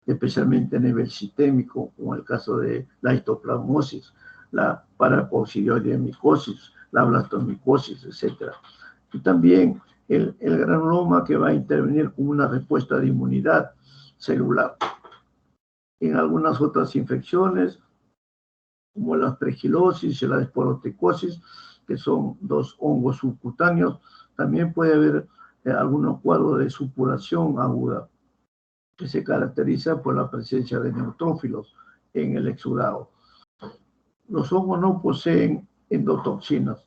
especialmente a nivel sistémico, como el caso de la histoplasmosis, la paracoccidioides-micosis, la blastomicosis, etc. Y también el granuloma, que va a intervenir como una respuesta de inmunidad celular. En algunas otras infecciones, como la aspergilosis y la esporoticosis, que son dos hongos subcutáneos, también puede haber algunos cuadros de supuración aguda, que se caracteriza por la presencia de neutrófilos en el exudado. Los hongos no poseen endotoxinas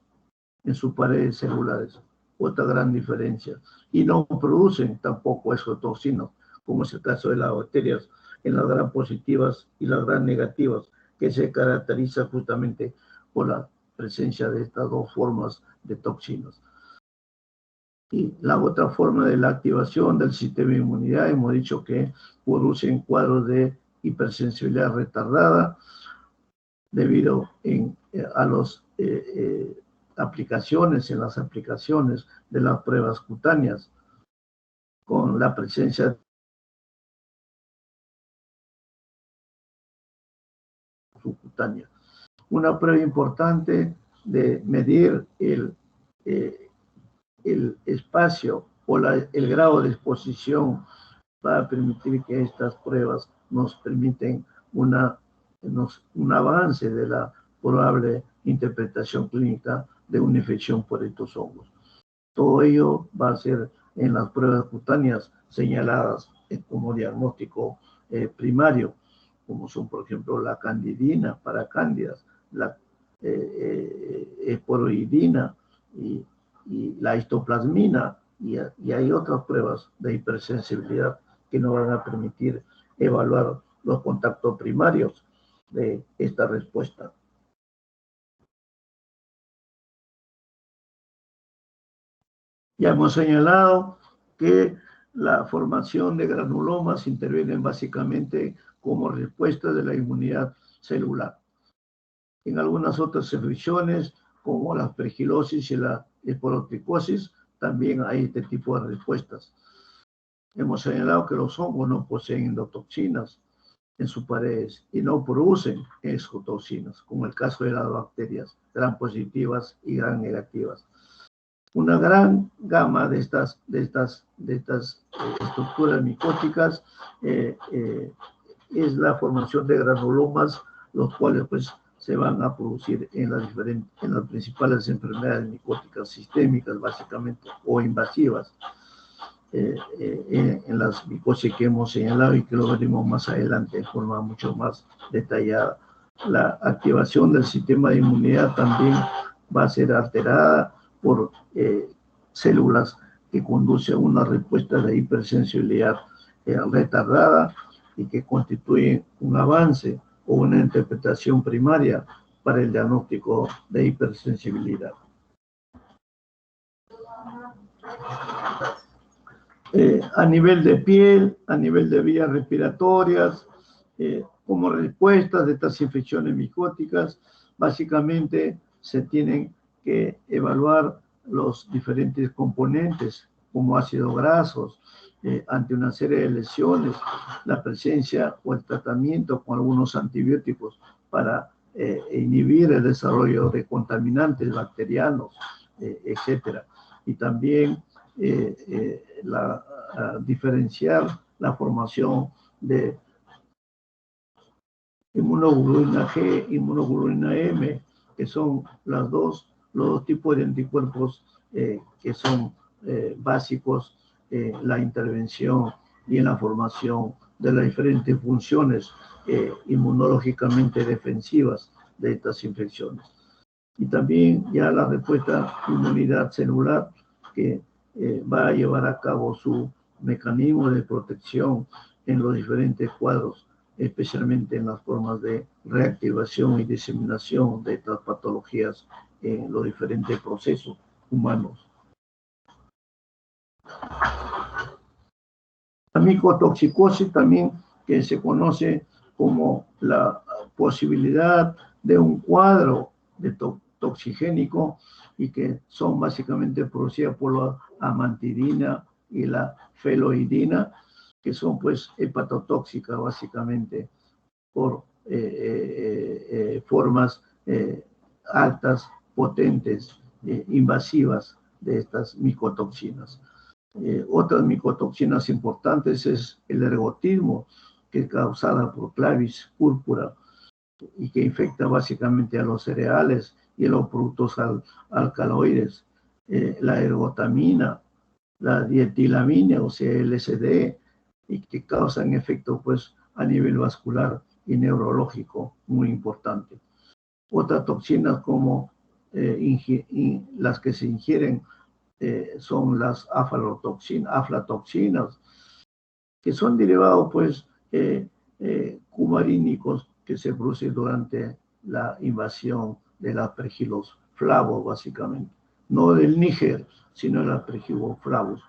en sus paredes celulares, otra gran diferencia, y no producen tampoco exotoxinas, como es el caso de las bacterias en las gram positivas y las gram negativas, que se caracteriza justamente por la presencia de estas dos formas de toxinas. Y la otra forma de la activación del sistema de inmunidad, hemos dicho que producen cuadros de hipersensibilidad retardada debido a las aplicaciones de las pruebas cutáneas con la presencia subcutánea. Una prueba importante de medir el espacio o el grado de exposición para permitir que estas pruebas nos permiten un avance de la probable interpretación clínica de una infección por estos hongos. Todo ello va a ser en las pruebas cutáneas señaladas como diagnóstico primario, como son, por ejemplo, la candidina para cándidas, la esporoidina y la histoplasmina, y hay otras pruebas de hipersensibilidad que nos van a permitir evaluar los contactos primarios de esta respuesta. Ya hemos señalado que la formación de granulomas interviene básicamente como respuesta de la inmunidad celular. En algunas otras infecciones, como la aspergilosis y la esporotricosis, también hay este tipo de respuestas. Hemos señalado que los hongos no poseen endotoxinas en sus paredes y no producen exotoxinas, como el caso de las bacterias, gram positivas y gram negativas. Una gran gama de estas estructuras micóticas es la formación de granulomas, los cuales pues se van a producir en las principales enfermedades micóticas sistémicas, básicamente, o invasivas, en las micosis que hemos señalado y que lo veremos más adelante de forma mucho más detallada. La activación del sistema de inmunidad también va a ser alterada por células que conducen a una respuesta de hipersensibilidad retardada y que constituyen un avance o una interpretación primaria para el diagnóstico de hipersensibilidad. A nivel de piel, a nivel de vías respiratorias, como respuesta de estas infecciones micóticas, básicamente se tienen que evaluar los diferentes componentes como ácidos grasos ante una serie de lesiones, la presencia o el tratamiento con algunos antibióticos para inhibir el desarrollo de contaminantes bacterianos, etcétera. Y también diferenciar la formación de inmunoglobulina G, inmunoglobulina M, que son los dos tipos de anticuerpos que son básicos en la intervención y en la formación de las diferentes funciones inmunológicamente defensivas de estas infecciones. Y también ya la respuesta de inmunidad celular, que va a llevar a cabo su mecanismo de protección en los diferentes cuadros, especialmente en las formas de reactivación y diseminación de estas patologías en los diferentes procesos humanos. La micotoxicosis también, que se conoce como la posibilidad de un cuadro de toxigénico y que son básicamente producidas por la amantidina y la feloidina, que son pues hepatotóxicas básicamente por formas altas, potentes, invasivas de estas micotoxinas. Otras micotoxinas importantes es el ergotismo, que es causada por Clavis púrpura y que infecta básicamente a los cereales y a los productos alcaloides. La ergotamina, la dietilamina, o sea, LSD, y que causan efecto pues a nivel vascular y neurológico muy importante. Otras toxinas como las que se ingieren son las aflatoxinas, que son derivados pues cumarínicos que se producen durante la invasión de los aspergilos flavos, básicamente. No del Níger, sino del aspergilo flavos,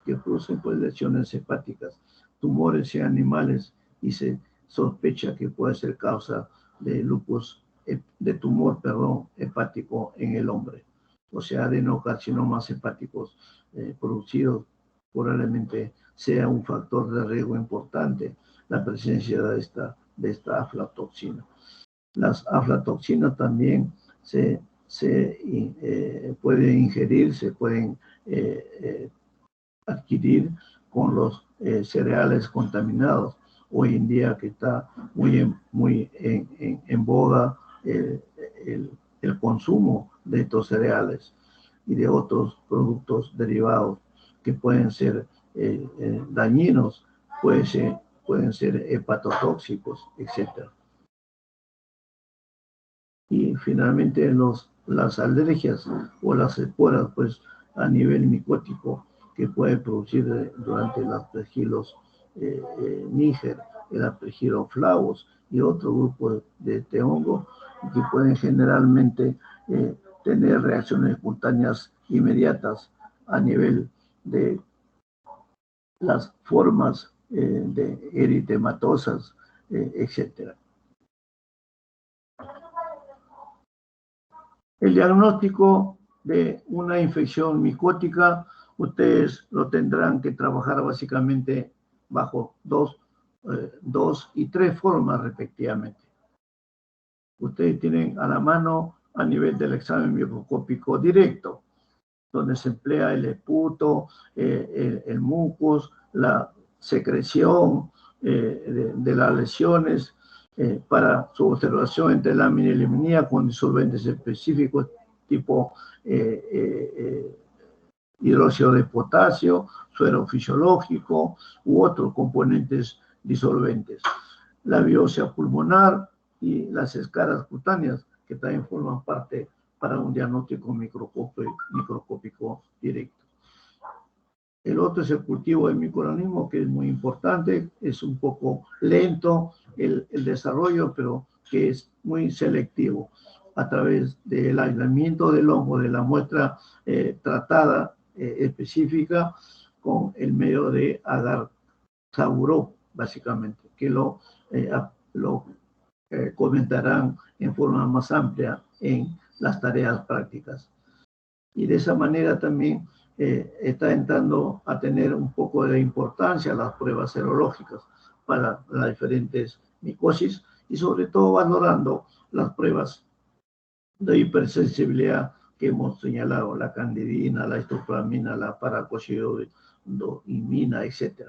que producen pues lesiones hepáticas, tumores en animales, y se sospecha que puede ser causa de lupus, de tumor, perdón, hepático en el hombre. O sea, adenocarcinomas hepáticos producidos probablemente sea un factor de riesgo importante la presencia de esta aflatoxina. Las aflatoxinas también se pueden ingerir, se pueden adquirir con los cereales contaminados. Hoy en día que está muy en boga el consumo de estos cereales y de otros productos derivados que pueden ser dañinos, pueden ser hepatotóxicos, etc. Y finalmente las alergias o las esporas, pues a nivel micótico, que puede producir durante los aspergilos níger, el aspergilo flavus y otro grupo de este hongo, que pueden generalmente tener reacciones cutáneas inmediatas a nivel de las formas de eritematosas, etc. El diagnóstico de una infección micótica, ustedes lo tendrán que trabajar básicamente bajo dos y tres formas respectivamente. Ustedes tienen a la mano a nivel del examen microscópico directo, donde se emplea el esputo, el mucus, la secreción de las lesiones, para su observación entre lámina y limonía con disolventes específicos tipo hidróxido de potasio, suero fisiológico u otros componentes disolventes. La biopsia pulmonar y las escaras cutáneas, que también forman parte para un diagnóstico microscópico directo. El otro es el cultivo de microorganismos, que es muy importante, es un poco lento el desarrollo, pero que es muy selectivo a través del aislamiento del hongo de la muestra tratada específica con el medio de agar-Saburó, básicamente, que lo comentarán en forma más amplia en las tareas prácticas. Y de esa manera también está entrando a tener un poco de importancia las pruebas serológicas para las diferentes micosis y sobre todo valorando las pruebas de hipersensibilidad que hemos señalado, la candidina, la histoplamina, la paracosidioimina, etc.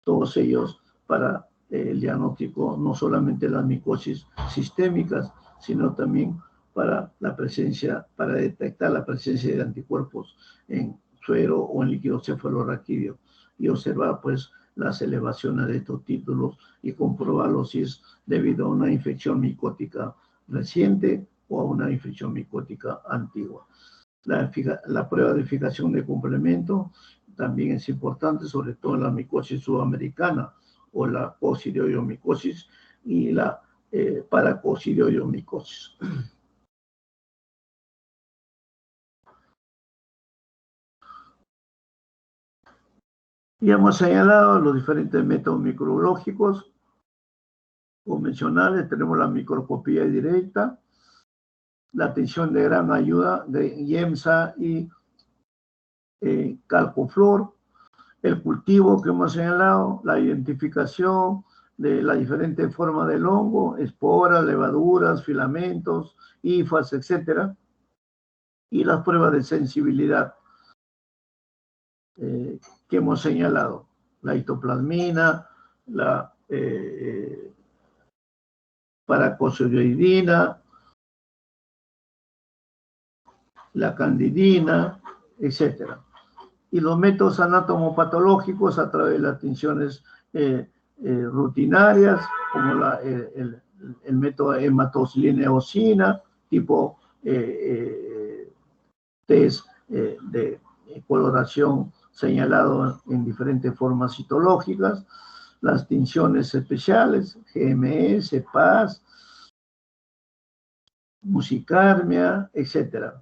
Todos ellos para el diagnóstico no solamente las micosis sistémicas, sino también para detectar la presencia de anticuerpos en suero o en líquido cefalorraquídeo y observar pues las elevaciones de estos títulos y comprobarlo si es debido a una infección micótica reciente o a una infección micótica antigua. La prueba de fijación de complemento también es importante, sobre todo en la micosis sudamericana o la coccidioidomicosis y la paracoccidioidomicosis. Y hemos señalado los diferentes métodos microbiológicos convencionales. Tenemos la microscopía directa, la atención de gran ayuda de IEMSA y calcoflor, el cultivo que hemos señalado, la identificación de las diferentes formas del hongo, esporas, levaduras, filamentos, hifas, etc. Y las pruebas de sensibilidad que hemos señalado, la histoplasmina, la paracosidioidina, la candidina, etc. y los métodos anatomopatológicos a través de las tinciones rutinarias, como el método hematocilina-eosina, tipo test de coloración señalado en diferentes formas citológicas, las tinciones especiales, GMS, PAS, musicarmia, etc.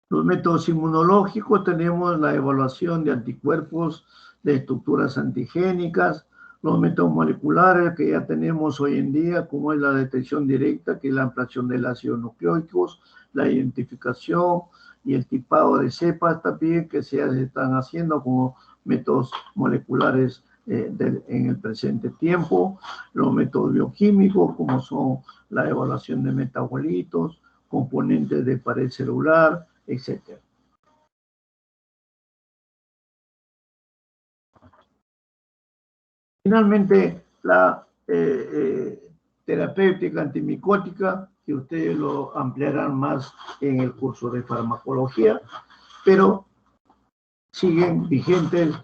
Los métodos inmunológicos, tenemos la evaluación de anticuerpos, de estructuras antigénicas, los métodos moleculares que ya tenemos hoy en día, como es la detección directa, que es la ampliación de ácidos nucleóticos, la identificación y el tipado de cepas también que se están haciendo como métodos moleculares en el presente tiempo, los métodos bioquímicos como son la evaluación de metabolitos, componentes de pared celular, etc. Finalmente, la terapéutica antimicótica, que ustedes lo ampliarán más en el curso de farmacología, pero siguen vigentes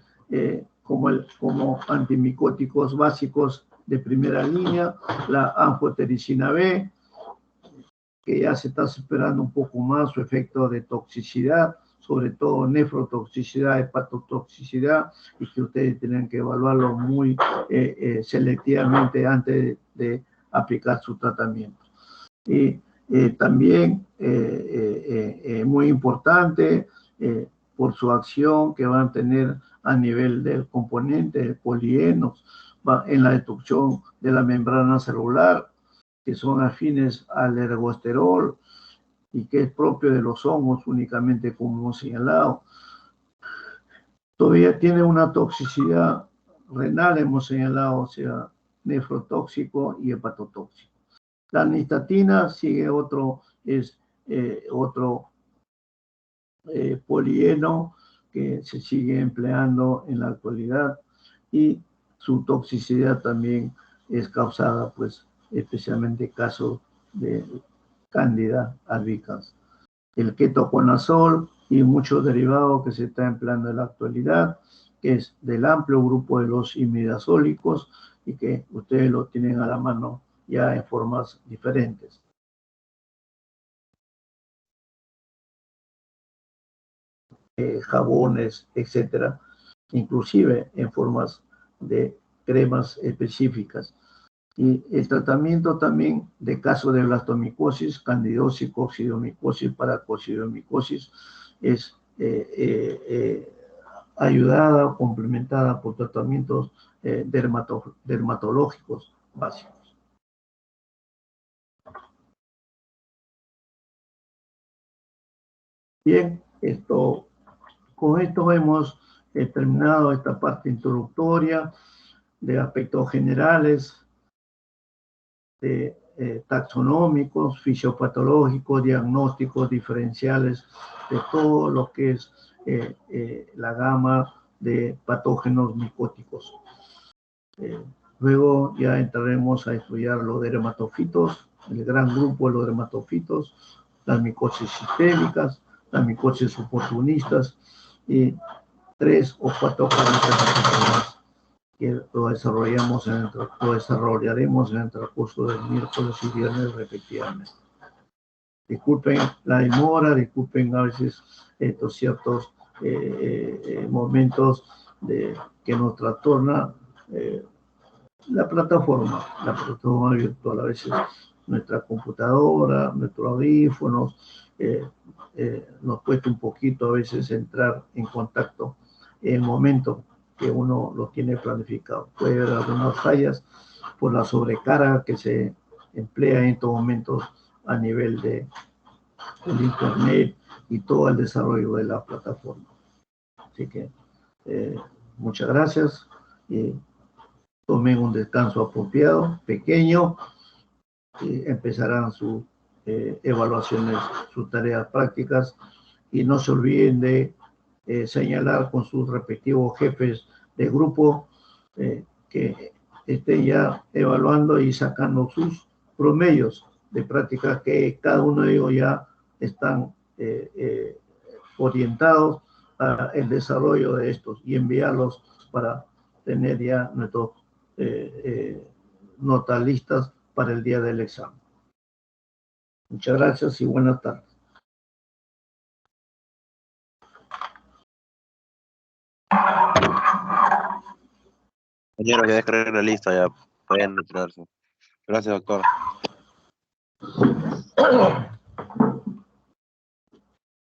como antimicóticos básicos de primera línea, la anfotericina B, que ya se está superando un poco más su efecto de toxicidad, sobre todo nefrotoxicidad, hepatotoxicidad, y que ustedes tienen que evaluarlo muy selectivamente antes de aplicar su tratamiento. Y también muy importante por su acción que van a tener a nivel del componente de polienos en la destrucción de la membrana celular, que son afines al ergosterol y que es propio de los hongos únicamente, como hemos señalado. Todavía tiene una toxicidad renal, hemos señalado, o sea, nefrotóxico y hepatotóxico. La nistatina sigue otro polieno que se sigue empleando en la actualidad y su toxicidad también es causada, pues, especialmente en casos de Candida albicans. El ketoconazol y muchos derivados que se está empleando en la actualidad, que es del amplio grupo de los imidazólicos y que ustedes lo tienen a la mano ya en formas diferentes. Jabones, etcétera, inclusive en formas de cremas específicas. Y el tratamiento también de casos de blastomicosis, candidosis, coccidiomicosis, paracoccidiomicosis es ayudada o complementada por tratamientos dermatológicos básicos. Bien, con esto hemos terminado esta parte introductoria de aspectos generales, taxonómicos, fisiopatológicos, diagnósticos diferenciales de todo lo que es la gama de patógenos micóticos. Luego ya entraremos a estudiar los dermatofitos, el gran grupo de los dermatofitos, las micosis sistémicas, las micosis oportunistas y 3 o 4 parámetros más que lo desarrollaremos en el transcurso del miércoles y viernes respectivamente. Disculpen la demora, disculpen a veces estos ciertos momentos que nos trastorna la plataforma virtual, a veces nuestra computadora, nuestros audífonos, nos cuesta un poquito a veces entrar en contacto en el momento que uno lo tiene planificado. Puede haber algunas fallas por la sobrecarga que se emplea en estos momentos a nivel del internet y todo el desarrollo de la plataforma. Así que muchas gracias y tomen un descanso apropiado, pequeño, y empezarán sus evaluaciones, sus tareas prácticas y no se olviden de señalar con sus respectivos jefes de grupo que estén ya evaluando y sacando sus promedios de práctica que cada uno de ellos ya están orientados al desarrollo de estos y enviarlos para tener ya nuestros notas listas para el día del examen. Muchas gracias y buenas tardes. Compañeros, ya descargué la lista, ya pueden retirarse. Gracias, doctor.